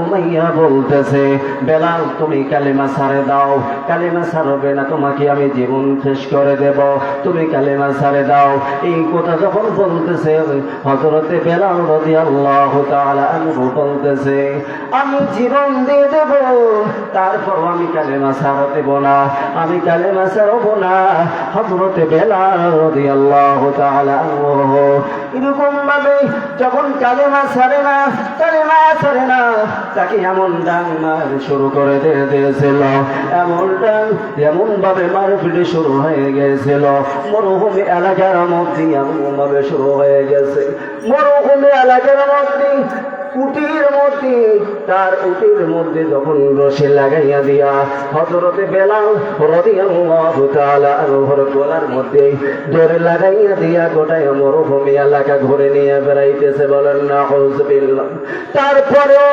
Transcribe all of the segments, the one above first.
Umayya বলতেছে, বেলাল তুমি কালেমা ছাড়ে দাও, কালেমা ছাড়বে না তোমাকে আমি জীবন শেষ করে দেব, তুমি কালেমা ছাড়ে দাও। এই কথা যখন বলতেছে হযরতে বেলাল রাদিয়াল্লাহু তাআলা আনহু বলতেছে, আমি জীবন দিয়ে দেব, তারপর আমি কালেমা ছাড়া দেব না, আমি কালেমা ছাড়ব না। হযরতে বেলাল রাদিয়াল্লাহু তাআলা আনহু এরকম ভাবে যখন কালেমা ছাড়ে না, কালেমা ছাড়ে না, তাকে এমন ডাং মার শুরু করে দিয়েছিল, এমন ভাবে মারপিটি শুরু হয়ে গেছিল। মরুভূমি এলাকার মধ্যে এমন ভাবে শুরু হয়ে গেছে, মরুভূমি এলাকার মধ্যে তার উটির মধ্যে যখন রশি লাগাইয়া দিয়া হযরতে বেলাল রাদিয়াল্লাহু তাআলা আনহুর গলার মধ্যে দড়ি লাগাইয়া দিয়া গোটায় মরুভূমি এলাকা ঘুরে নিয়ে বেড়াইতেছে, বলেন নাউযুবিল্লাহ। তারপরেও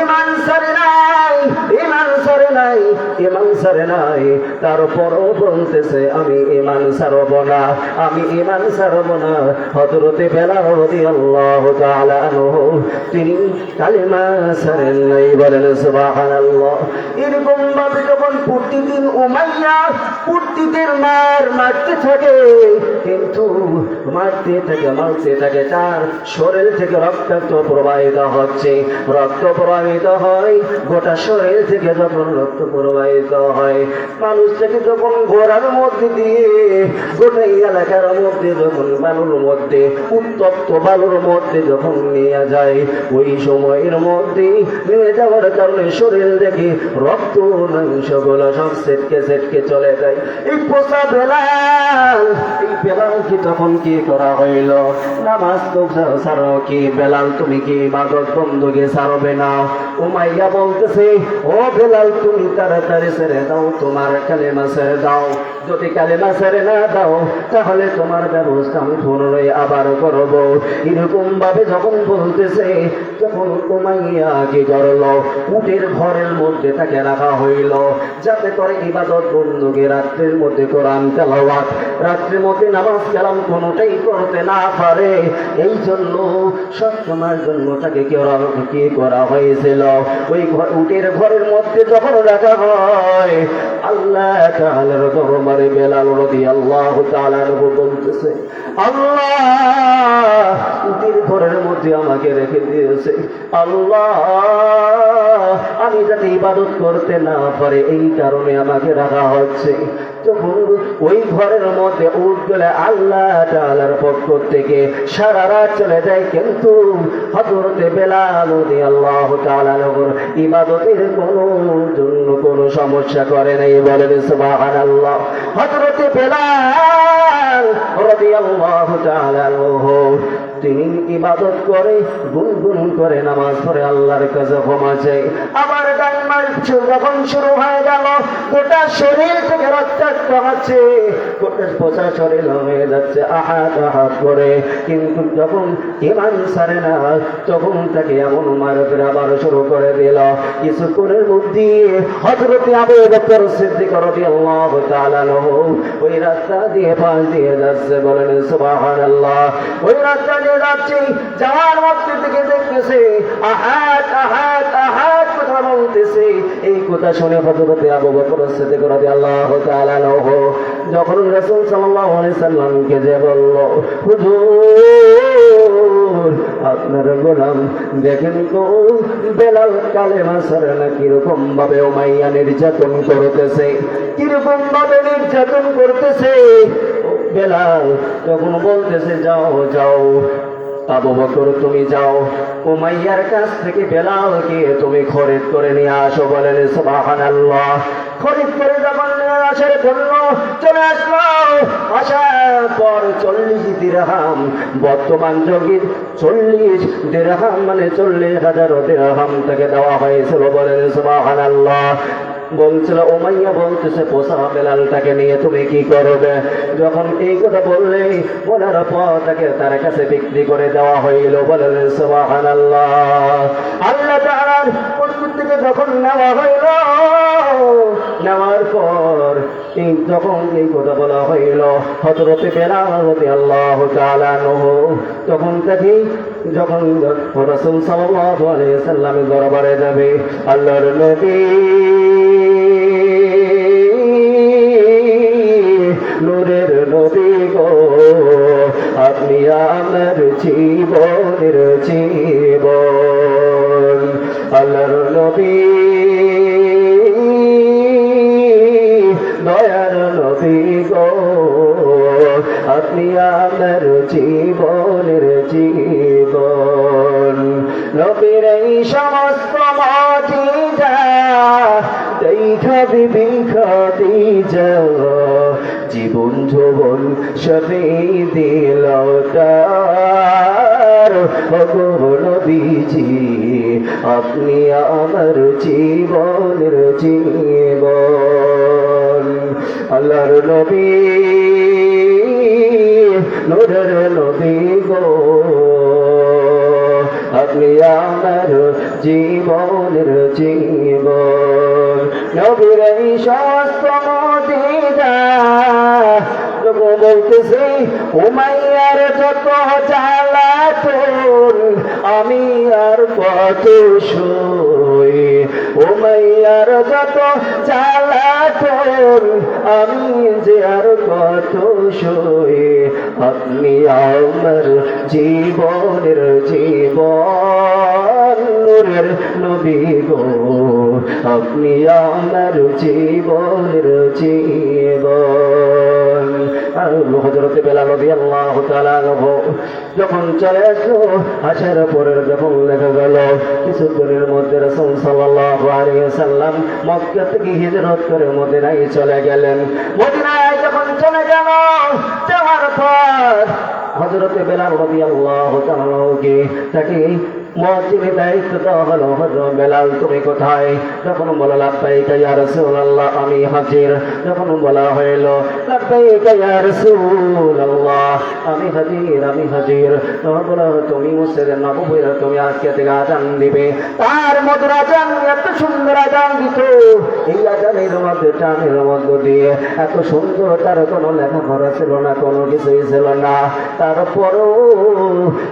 ঈমান ছাড়ে নাই, ঈমান ছাড়ে নাই, ঈমান ছাড়ে নাই। তারপরও বলতেছে আমি ঈমান ছাড়ব না, আমি ঈমান ছাড়ব না। হযরতে বেলাল রাদিয়াল্লাহু তাআলা আনহু তিনি কালেমা ছাড়েন নাই, বলেন সুবহানাল্লাহ। এরকম ভাবে যখন প্রতিদিন উমাইয়া প্রতিদিন মারতে থাকে, কিন্তু মারতে থাকে, তার শরীর থেকে রক্ত প্রবাহিত হচ্ছে, রক্ত প্রবাহিত হয়, গোটা শরীর থেকে যখন রক্ত প্রবাহিত হয়, মানুষটাকে যখন ঘোড়ার মধ্যে দিয়ে গোটা এলাকার মধ্যে যখন বালুর মধ্যে উত্তপ্ত বালুর মধ্যে যখন নিয়ে যায়, ওই সময়ের মধ্যে নিয়ে যাওয়ার কারণে শরীর দেখে রক্ত মাংসগুলো সব সেটকে চলে যায়। এই পোষা বেলাল, এই বেলালকে তখন কি করা হইল? নামাজ তো ছাড়ো কি বেলাল, তুমি কি ইবাদত বন্দুকে ছাড়বে না? উমাইয়া বলতেছে, ও বেলাল তুমি তাড়াতাড়ি ছেড়ে দাও, তোমার কালেমা ছেড়ে দাও, যদি কালেমা ছেড়ে না দাও তাহলে তোমার ব্যবস্থা আমি পুনরায় আবার করব। এরকম ভাবে যখন বলতেছে, যখন উমাইয়া কি করল, উটের ঘরের মধ্যে তাকে রাখা হইল, যাতে করে ইবাদত বন্দুকে রাত্রের মধ্যে কোরআন তেলাওয়াত, রাত্রের মধ্যে নামাজ কালাম কোনোটাই করতে না পারে। এই জন্য সবসময়ের জন্য তাকে কি করা হয়েছিল, ওই উটের ঘরের মধ্যে যখন রাখা হয়, আল্লাহ তাআলার দরবারে বেলাল রাদিয়াল্লাহু তাআলা বলতেছে, আল্লাহ উটের ঘরের মধ্যে আমাকে রেখে দিয়েছে, আল্লাহ আমি যাতে ইবাদত করতে না পারে এই কারণে আমাকে রাখা হচ্ছে। তখন ওই ঘরের মধ্যে উট গেলে আল্লাহ তাআলার পক্ষ থেকে সারা রাত চলে যায়, কিন্তু হযরতে বেলাল রাদিয়াল্লাহু তাআলা ইবাদতের কোনো সমস্যা করে নাই, বলেন সুবহানাল্লাহ। হযরতে বেলাল রাদিয়াল্লাহু তাআলা তিনি ইবাদত করে গুনগুন করে নামাজ পড়ে আল্লাহর কাছে ক্ষমা চাই। আবার ডান মারছে যখন শুরু হয়ে গেল, গোটা শরীর থেকে রক্তাক্ত হচ্ছে, গোটা পচা শরীর হয়ে যাচ্ছে আহাত করে, কিন্তু যখন ঈমান ছাড়ে না তখন তাকে এমন মারপিট আবার শুরু করে দিল। কিছুক্ষণের মধ্যে হযরতে আবু বকর সিদ্দিক রাদিয়াল্লাহু তাআলা ওই রাস্তা দিয়ে পাশ দিয়ে যাচ্ছে, বলেন সুবহানাল্লাহ। ওই রাস্তা দিয়ে যাচ্ছে, যাওয়ার মধ্যে থেকে দেখতেছে আহাত আহাত আহাত কথা বলতেছে। এই কথা শুনে হযরতে আবু বকর সিদ্দিক রাদিয়াল্লাহু তাআলা যখন রাসূল সাল্লাল্লাহু আলাইহি সাল্লামকে যে বলল, হুজুর আপনার গোলাম দেখেন তো বেলাল কালেমা ছাড়ে না, কিরকম ভাবে উমাইয়া নির্যাতন করতেছে, কিরকম ভাবে নির্যাতন করতেছে। বেলাল তখন বলতেছে, যাও যাও আবু বকর তুমি যাও, উমাইয়ার কাছ থেকে বেলালকে তুমি খরিদ করে নিয়ে আসো, বলেন সুবহানাল্লাহ। খরিদ করে যখন নিয়ে আসার জন্য চলে আসলো, আসার পর 40 দিরহাম, বর্তমান যুগের 40 দিরহাম মানে 40,000 দিরহাম থেকে দেওয়া হয়েছিল, বলেন সুবহানাল্লাহ। বলছিল উমাইয়া বলতেছে, পোষা বেলালটাকে নিয়ে তুমি কি করবে? যখন এই কথা বললে বলার পর তাকে তার কাছে বিক্রি করে দেওয়া হইল, বলেন সুবহানাল্লাহ। আল্লাহ তাআলার পক্ষ থেকে যখন নেওয়া হইল, নেওয়ার পর যখন এই কথা বলা হইল হযরতে বেলাল রাদিয়াল্লাহু তাআলা আনহু তখন থেকে যখন রাসূল সাল্লাল্লাহু আলাইহি ওয়াসাল্লামের দরবারে যাবে আল্লাহর নবী নূরের নবী গো আপনি আমার জীবনের জীবন আল্লাহর নবী দয়ার নবী গো আপনি আমার জীবনের জীবন নবীর এই সমস্ত মুজিজা দেখা বিবি খাদিজা জীবন যৌবন সবে দিল তার ওগো নবীজি আপনি আমার জীবনের জীবন আল্লাহর নবী নূরের নবী গো আপনি আমার জীবনের জীবন নবীর এই সমস্ত মুজিজা বলতেছে উমাইয়ার যত জ্বালাতন আমি আর কত সই উমাইয়ার যত জ্বালাতন আমি যে আর কত সই আপনি আমার জীবনের জীবন নূরের নবী গো আপনি আমার জীবনের জীবন হযরতে বেলাল রাদিয়াল্লাহু তাআলা আনহু যখন চলে আসলো আসার পরে যখন লেখা গেল কিছুদিনের মধ্যে রাসূল সাল্লাল্লাহু আলাইহি ওয়াসাল্লাম মক্কা থেকে হিজরত করে মদিনায় চলে গেলেন মদিনায় যখন চলে গেল যাওয়ার পর হযরতে বেলাল রাদিয়াল্লাহু তাআলা আনহুকে তাকে মুয়াজ্জিনের দায়িত্ব দেওয়া হলো হযরত বেলাল তুমি কোথায় যখন বলা লাব্বাইকা ইয়া রাসূলুল্লাহ আমি হাজির যখন বলা হইল লাব্বাইকা ইয়া রাসূলুল্লাহ আমি হাজির তখন বলা তুমি মসজিদে নববীর তুমি আজকে থেকে আযান দিবে তার মধুর আযান এত সুন্দর আযান দিত এই আযানের মধ্যে টানের মধ্য দিয়ে এত সুন্দর তার কোনো লেখাপড়া ছিল না কোনো কিছুই ছিল না তারপরও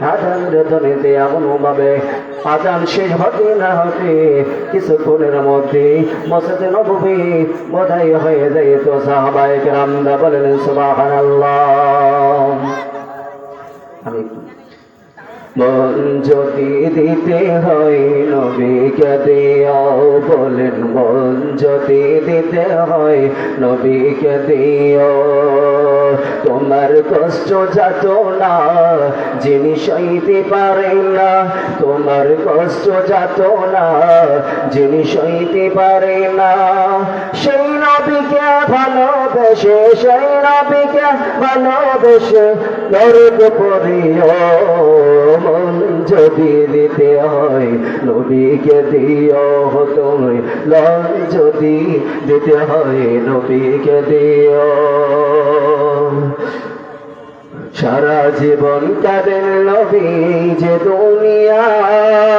আযানের ধ্বনিতে এমনভাবে আযান শেষ হতে না হতে কিছুক্ষণের মধ্যে মসজিদে নববী বোধহয় হয়ে যায় তো সাহাবায়ে কেরামরা বলেন সুবহানাল্লাহ আমি মন যদি দিতে হয় নবীকে দিও বলেন মন যদি দিতে হয় নবীকে দিও তোমার কষ্ট যাতনা যিনি সইতে পারেন না তোমার কষ্ট যাতনা যিনি সইতে পারে না সেই নবীকে ভালোবেসে সেই নবীকে ভালোবেসে দরদ পড়িও মন যদি দিতে হয় নবীকে দিও তুমি মন যদি দিতে হয় নবীকে দিও সারা জীবন কাঁদেন নবী যে দুনিয়ায়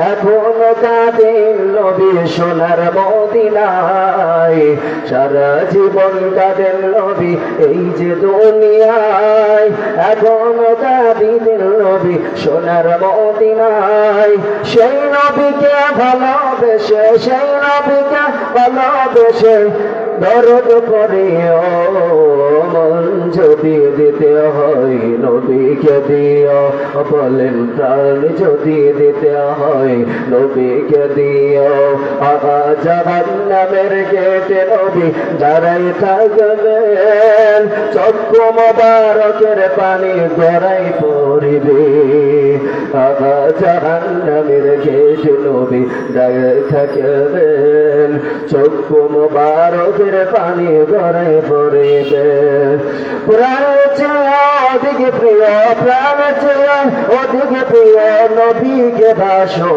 এখনো কাঁদেন নবী সোনার মদিনায় সারা জীবন কাঁদেন নবী এই যে দুনিয়ায় এখনো কাঁদিতেন নবী সোনার মদিনায় সেই নবীকে ভালোবেসে সেই নবীকে ভালোবেসে দরদ করিও মন যদি দিতে হয় নবীকে দিও বলেন প্রাণ যদি দিতে হয় নবীকে দিও আগা জাহান্নামের গেটে নবী দাঁড়াই থাকবেন চক্ষু মোবারকের পানি গড়াই পড়িবে আগা জাহান্নামের গেটে নবী দাঁড়াই থাকবেন চক্ষু মোবারকের পানি গড়াই পড়িবে প্রাণের চেয়ে অধিক প্রিয় প্রাণের চেয়ে অধিক প্রিয় নবীকে বাসো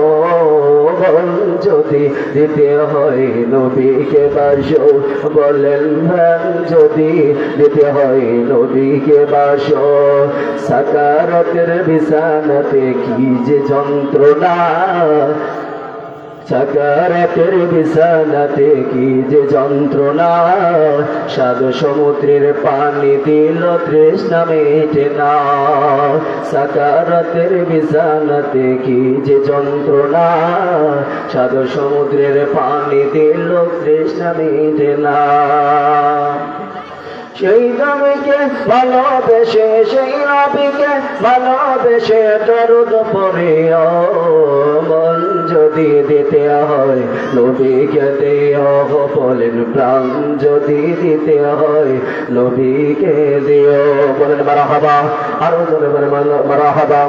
যদি দিতে হয় নবীকে বাসো বলেন যদি দিতে হয় নবীকে বাসো সাকারাতের বিছানাতে কি যে যন্ত্রণা সাকারাতের বিছানাতে কি যে যন্ত্রণা, সাধু সমুদ্রের পানি দিল তৃষ্ণা মেটে না। সাকারাতের বিছানাতে কি যে যন্ত্রণা, সাধু সমুদ্রের পানি দিল তৃষ্ণা মেটে না। সেই নবীকে ভালোবেসে, সেই নবীকে ভালোবেসে দরুদ পড়ে মন যদি দিতে হয় নবীকে দিও, বলেন প্রাণ যদি দিতে হয় নবীকে দিও। বলেন মারহাবা, আরো জোরে বলেন মারহাবা।